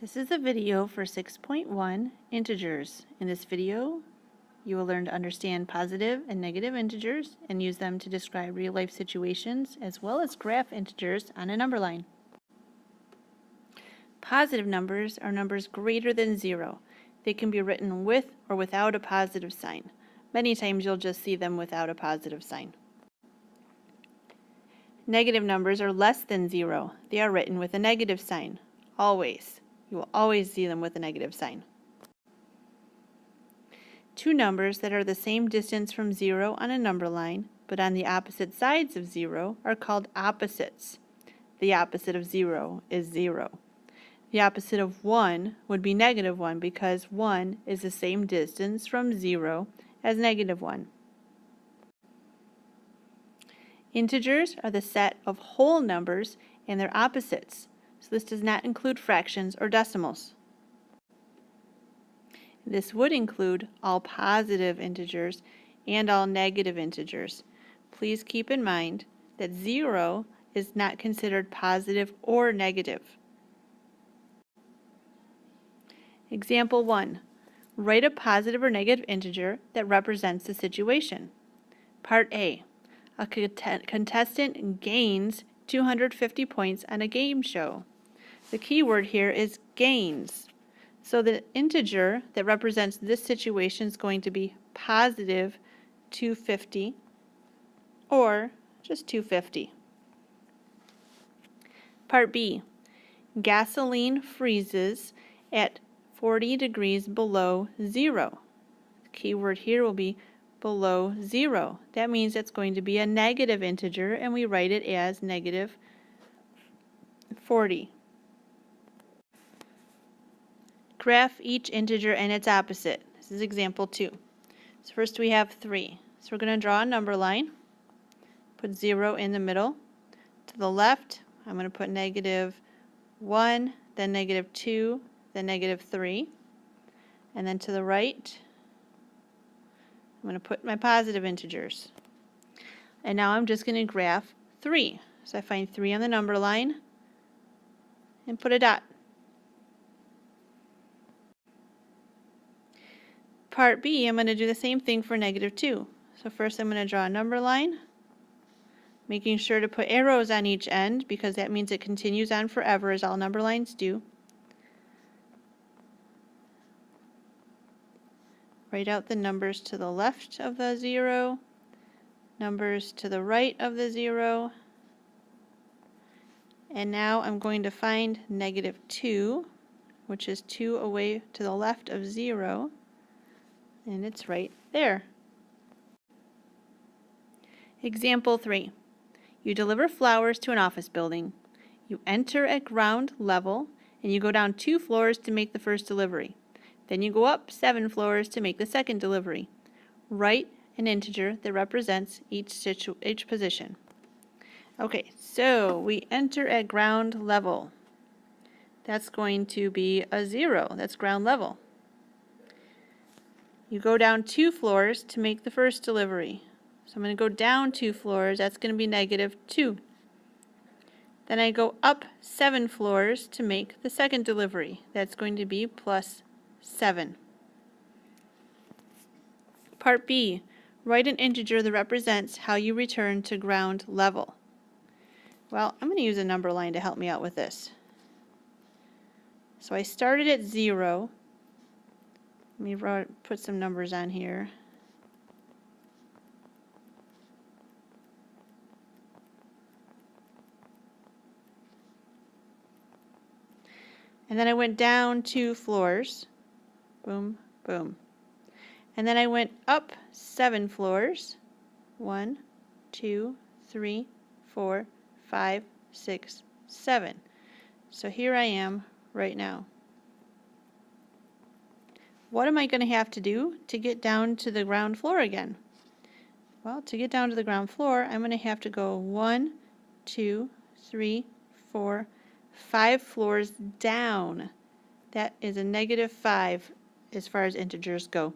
This is a video for 6.1 integers. In this video, you will learn to understand positive and negative integers and use them to describe real-life situations as well as graph integers on a number line. Positive numbers are numbers greater than 0. They can be written with or without a positive sign. Many times you'll just see them without a positive sign. Negative numbers are less than 0. They are written with a negative sign, always. You will always see them with a negative sign. Two numbers that are the same distance from 0 on a number line, but on the opposite sides of 0, are called opposites. The opposite of 0 is 0. The opposite of 1 would be negative 1 because 1 is the same distance from 0 as negative 1. Integers are the set of whole numbers and their opposites. So this does not include fractions or decimals. This would include all positive integers and all negative integers. Please keep in mind that 0 is not considered positive or negative. Example 1. Write a positive or negative integer that represents the situation. Part A. A contestant gains 250 points on a game show. The key word here is gains. So the integer that represents this situation is going to be positive 250 or just 250. Part B. Gasoline freezes at 40 degrees below 0. The key word here will be below 0. That means it's going to be a negative integer, and we write it as negative 40. Graph each integer and its opposite. This is example 2. So first we have 3. So we're going to draw a number line. Put 0 in the middle. To the left, I'm going to put negative 1, then negative 2, then negative 3. And then to the right, I'm going to put my positive integers. And now I'm just going to graph 3. So I find 3 on the number line and put a dot. Part B, I'm going to do the same thing for negative 2. So first I'm going to draw a number line, making sure to put arrows on each end because that means it continues on forever, as all number lines do. Write out the numbers to the left of the 0, numbers to the right of the 0, and now I'm going to find negative 2, which is 2 away to the left of 0. And it's right there. Example 3. You deliver flowers to an office building. You enter at ground level and you go down 2 floors to make the first delivery. Then you go up 7 floors to make the second delivery. Write an integer that represents each position. Okay, so we enter at ground level. That's going to be a 0. That's ground level. You go down 2 floors to make the first delivery. So I'm going to go down 2 floors. That's going to be negative 2. Then I go up 7 floors to make the second delivery. That's going to be plus 7. Part B. Write an integer that represents how you return to ground level. Well, I'm going to use a number line to help me out with this. So I started at 0. Let me put some numbers on here. And then I went down 2 floors. Boom, boom. And then I went up 7 floors. 1, 2, 3, 4, 5, 6, 7. So here I am right now. What am I going to have to do to get down to the ground floor again? Well, to get down to the ground floor, I'm going to have to go 1, 2, 3, 4, 5 floors down. That is a negative 5 as far as integers go.